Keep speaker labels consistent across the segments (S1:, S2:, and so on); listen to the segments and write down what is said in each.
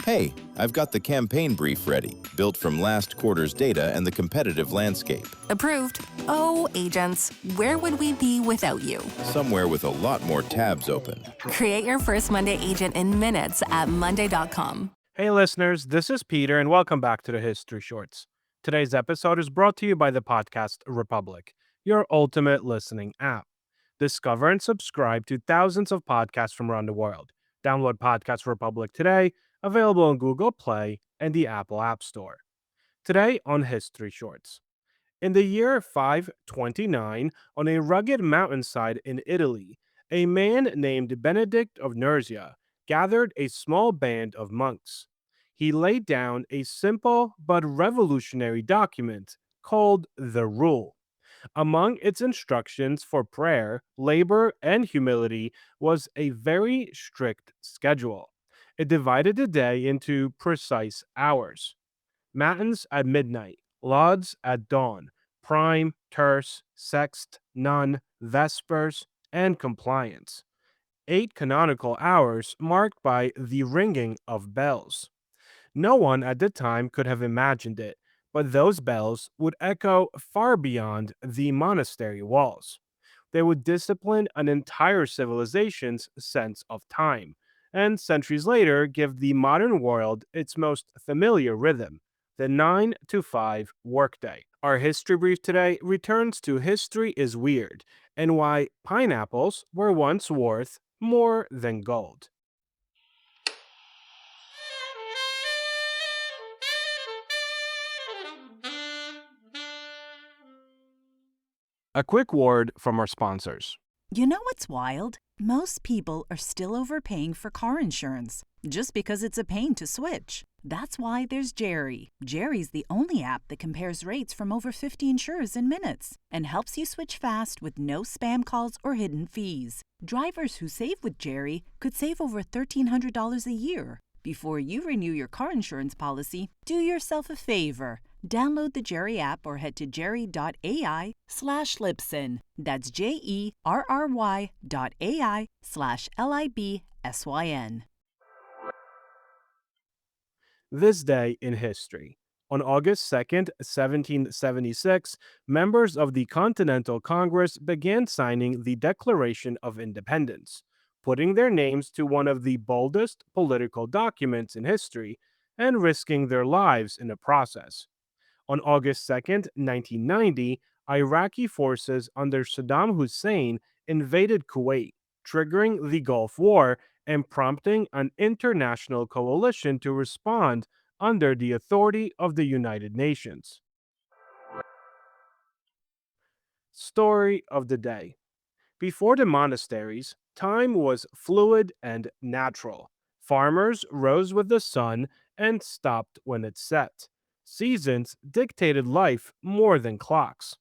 S1: Hey, I've got the campaign brief ready, built from last quarter's data and the competitive landscape.
S2: Approved. Oh, agents, where would we be without you?
S1: Somewhere with a lot more tabs open.
S2: Create your first Monday agent in minutes at Monday.com.
S3: Hey listeners, this is Peter and welcome back to the History Shorts. Today's episode is brought to you by the podcast Republic, your ultimate listening app. Discover and subscribe to thousands of podcasts from around the world. Download Podcast Republic today, available on Google Play and the Apple App Store. Today on History Shorts. In the year 529, on a rugged mountainside in Italy, a man named Benedict of Nursia gathered a small band of monks. He laid down a simple but revolutionary document called the Rule. Among its instructions for prayer, labor, and humility was a very strict schedule. It divided the day into precise hours: matins at midnight, lauds at dawn, prime, terce, sext, none, vespers, and compliance. 8 canonical hours marked by the ringing of bells. No one at the time could have imagined it, but those bells would echo far beyond the monastery walls. They would discipline an entire civilization's sense of time, and centuries later give the modern world its most familiar rhythm, the 9 to 5 workday. Our history brief today returns to history is weird and why pineapples were once worth more than gold. A quick word from our sponsors.
S4: You know what's wild? Most people are still overpaying for car insurance just because it's a pain to switch. That's why there's Jerry. Jerry's the only app that compares rates from over 50 insurers in minutes and helps you switch fast with no spam calls or hidden fees. Drivers who save with Jerry could save over $1,300 a year. Before you renew your car insurance policy, do yourself a favor. Download the Jerry app or head to jerry.ai/Libsyn. That's JERRY.ai/LIBSYN.
S3: This day in history. On August 2nd, 1776, members of the Continental Congress began signing the Declaration of Independence, putting their names to one of the boldest political documents in history and risking their lives in the process. On August 2nd, 1990, Iraqi forces under Saddam Hussein invaded Kuwait, triggering the Gulf War and prompting an international coalition to respond under the authority of the United Nations. Story of the day. Before the monasteries, time was fluid and natural. Farmers rose with the sun and stopped when it set. Seasons dictated life more than clocks.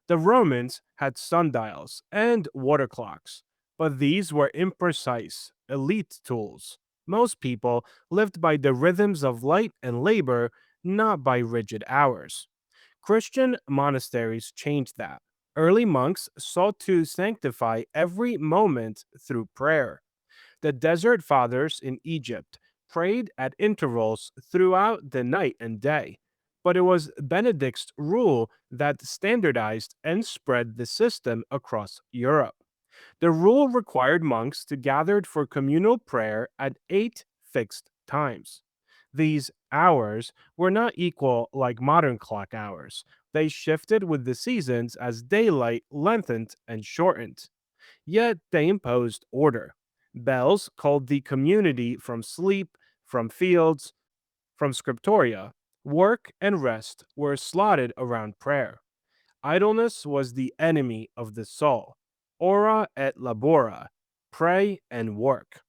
S3: The Romans had sundials and water clocks, but these were imprecise, elite tools. Most people lived by the rhythms of light and labor, not by rigid hours. Christian monasteries changed that. Early monks sought to sanctify every moment through prayer. The Desert Fathers in Egypt prayed at intervals throughout the night and day, but it was Benedict's rule that standardized and spread the system across Europe. The rule required monks to gather for communal prayer at 8 fixed times. These hours were not equal like modern clock hours. They shifted with the seasons as daylight lengthened and shortened. Yet they imposed order. Bells called the community from sleep, from fields, from scriptoria. Work and rest were slotted around prayer. Idleness was the enemy of the soul. Ora et labora, pray and work.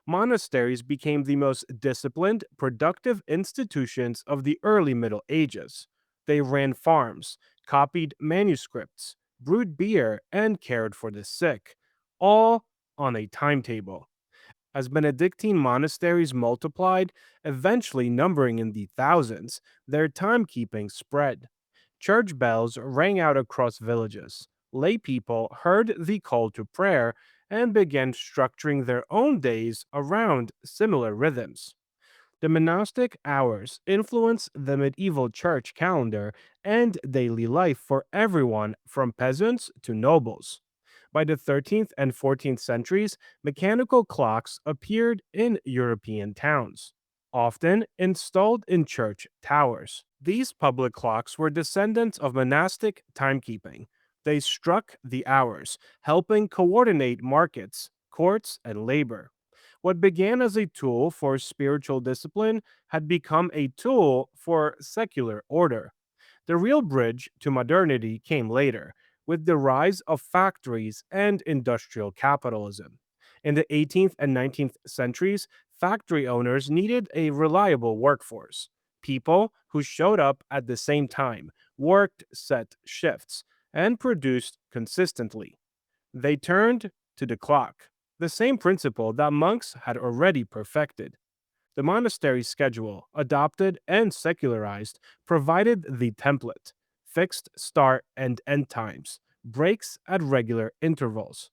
S3: Monasteries became the most disciplined, productive institutions of the early Middle Ages. They ran farms, copied manuscripts, brewed beer, and cared for the sick, all on a timetable. As Benedictine monasteries multiplied, eventually numbering in the thousands, their timekeeping spread. Church bells rang out across villages. Lay people heard the call to prayer and began structuring their own days around similar rhythms. The monastic hours influenced the medieval church calendar and daily life for everyone from peasants to nobles. By the 13th and 14th centuries, mechanical clocks appeared in European towns, often installed in church towers. These public clocks were descendants of monastic timekeeping. They struck the hours, helping coordinate markets, courts, and labor. What began as a tool for spiritual discipline had become a tool for secular order. The real bridge to modernity came later, with the rise of factories and industrial capitalism. In the 18th and 19th centuries, factory owners needed a reliable workforce. People who showed up at the same time, worked set shifts, and produced consistently. They turned to the clock, the same principle that monks had already perfected. The monastery schedule, adopted and secularized, provided the template: fixed start and end times, breaks at regular intervals,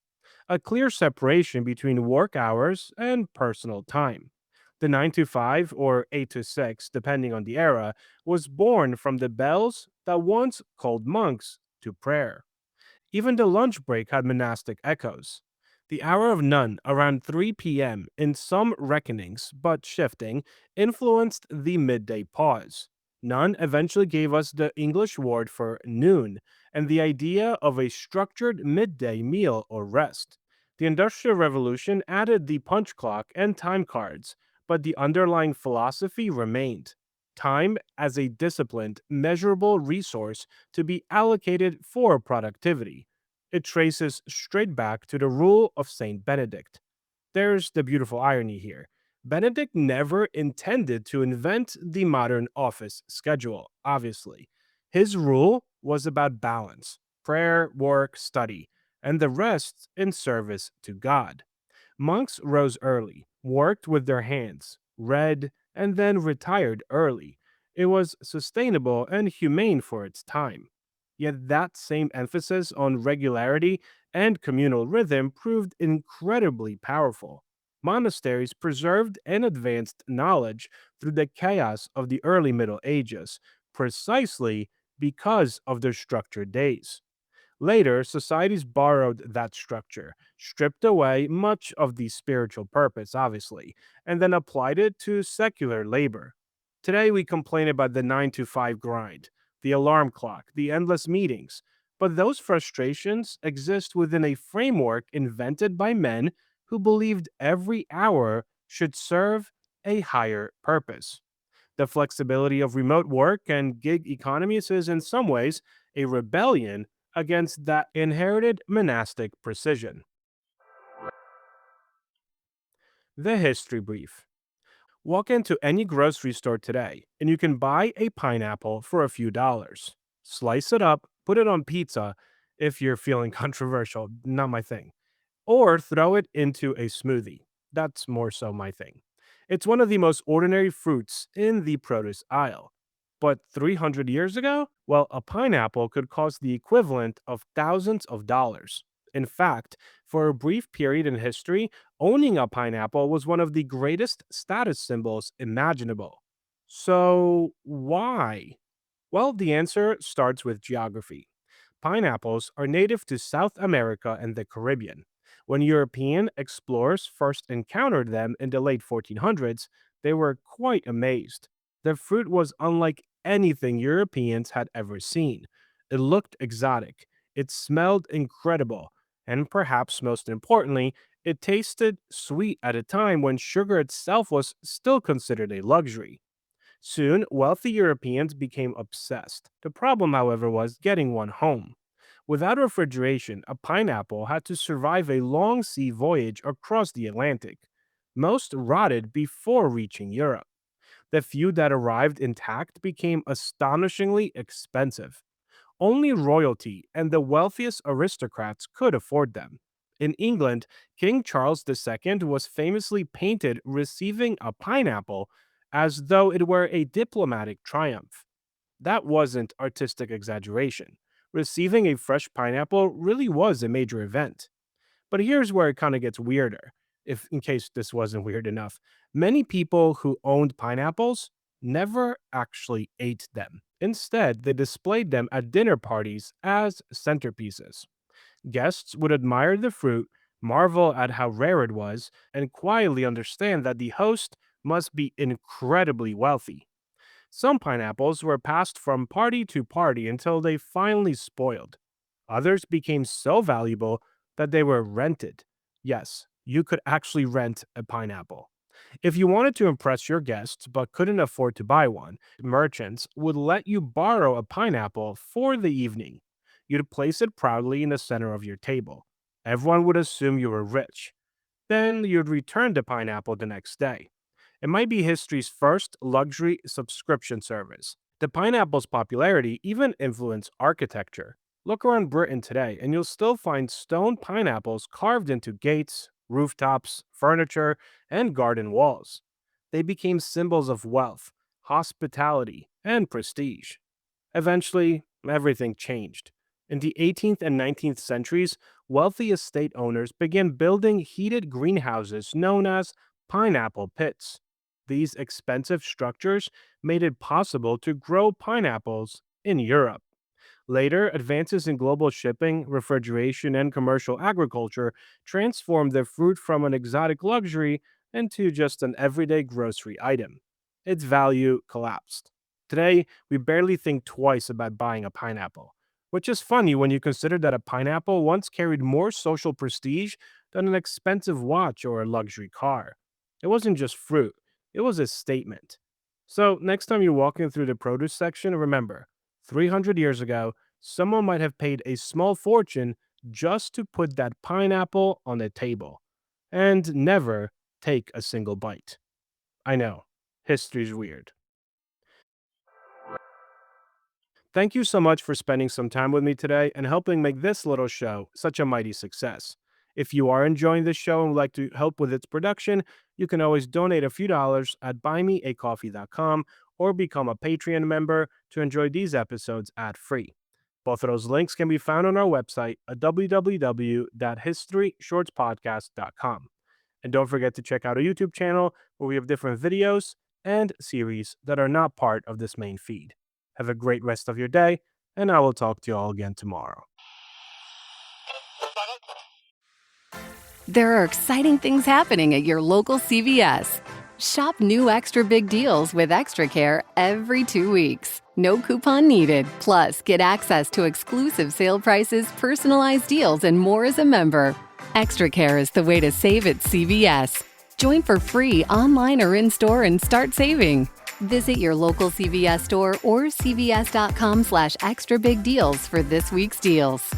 S3: a clear separation between work hours and personal time. The 9 to 5 or 8 to 6, depending on the era, was born from the bells that once called monks to prayer. Even the lunch break had monastic echoes. The hour of none, around 3 p.m., in some reckonings, but shifting, influenced the midday pause. None eventually gave us the English word for noon and the idea of a structured midday meal or rest. The Industrial Revolution added the punch clock and time cards, but the underlying philosophy remained: time as a disciplined, measurable resource to be allocated for productivity. It traces straight back to the rule of Saint Benedict. There's the beautiful irony here. Benedict never intended to invent the modern office schedule, obviously. His rule was about balance: prayer, work, study, and the rest in service to God. Monks rose early, worked with their hands, read, and then retired early. It was sustainable and humane for its time. Yet that same emphasis on regularity and communal rhythm proved incredibly powerful. Monasteries preserved and advanced knowledge through the chaos of the early Middle Ages, precisely because of their structured days. Later, societies borrowed that structure, stripped away much of the spiritual purpose, obviously, and then applied it to secular labor. Today, we complain about the 9 to 5 grind, the alarm clock, the endless meetings, but those frustrations exist within a framework invented by men who believed every hour should serve a higher purpose. The flexibility of remote work and gig economies is, in some ways, a rebellion against that inherited monastic precision. The History Brief. Walk into any grocery store today and you can buy a pineapple for a few dollars. Slice it up, put it on pizza if you're feeling controversial, not my thing, or throw it into a smoothie. That's more so my thing. It's one of the most ordinary fruits in the produce aisle. But 300 years ago, well, a pineapple could cost the equivalent of thousands of dollars. In fact, for a brief period in history, owning a pineapple was one of the greatest status symbols imaginable. So, why? Well, the answer starts with geography. Pineapples are native to South America and the Caribbean. When European explorers first encountered them in the late 1400s, they were quite amazed. The fruit was unlike anything Europeans had ever seen. It looked exotic, it smelled incredible, and perhaps most importantly, it tasted sweet at a time when sugar itself was still considered a luxury. Soon, wealthy Europeans became obsessed. The problem, however, was getting one home. Without refrigeration, a pineapple had to survive a long sea voyage across the Atlantic. Most rotted before reaching Europe. The few that arrived intact became astonishingly expensive. Only royalty and the wealthiest aristocrats could afford them. In England, King Charles II was famously painted receiving a pineapple as though it were a diplomatic triumph. That wasn't artistic exaggeration. Receiving a fresh pineapple really was a major event. But here's where it kind of gets weirder. if in case this wasn't weird enough. Many people who owned pineapples never actually ate them. Instead, they displayed them at dinner parties as centerpieces. Guests would admire the fruit, marvel at how rare it was, and quietly understand that the host must be incredibly wealthy. Some pineapples were passed from party to party until they finally spoiled. Others became so valuable that they were rented. Yes, you could actually rent a pineapple. If you wanted to impress your guests but couldn't afford to buy one, merchants would let you borrow a pineapple for the evening. You'd place it proudly in the center of your table. Everyone would assume you were rich. Then you'd return the pineapple the next day. It might be history's first luxury subscription service. The pineapple's popularity even influenced architecture. Look around Britain today, and you'll still find stone pineapples carved into gates, rooftops, furniture, and garden walls. They became symbols of wealth, hospitality, and prestige. Eventually, everything changed. In the 18th and 19th centuries, wealthy estate owners began building heated greenhouses known as pineapple pits. These expensive structures made it possible to grow pineapples in Europe. Later, advances in global shipping, refrigeration, and commercial agriculture transformed the fruit from an exotic luxury into just an everyday grocery item. Its value collapsed. Today, we barely think twice about buying a pineapple, which is funny when you consider that a pineapple once carried more social prestige than an expensive watch or a luxury car. It wasn't just fruit, it was a statement. So, next time you're walking through the produce section, remember 300 years ago, someone might have paid a small fortune just to put that pineapple on the table and never take a single bite. I know, history's weird. Thank you so much for spending some time with me today and helping make this little show such a mighty success. If you are enjoying this show and would like to help with its production, you can always donate a few dollars at buymeacoffee.com or become a Patreon member to enjoy these episodes ad-free. Both of those links can be found on our website at www.historyshortspodcast.com. And don't forget to check out our YouTube channel where we have different videos and series that are not part of this main feed. Have a great rest of your day, and I will talk to you all again tomorrow.
S2: There are exciting things happening at your local CVS. Shop new extra big deals with Extra Care every 2 weeks. No coupon needed. Plus, get access to exclusive sale prices, personalized deals, and more as a member. Extra Care is the way to save at CVS. Join for free online or in-store and start saving. Visit your local CVS store or cvs.com/extra big deals for this week's deals.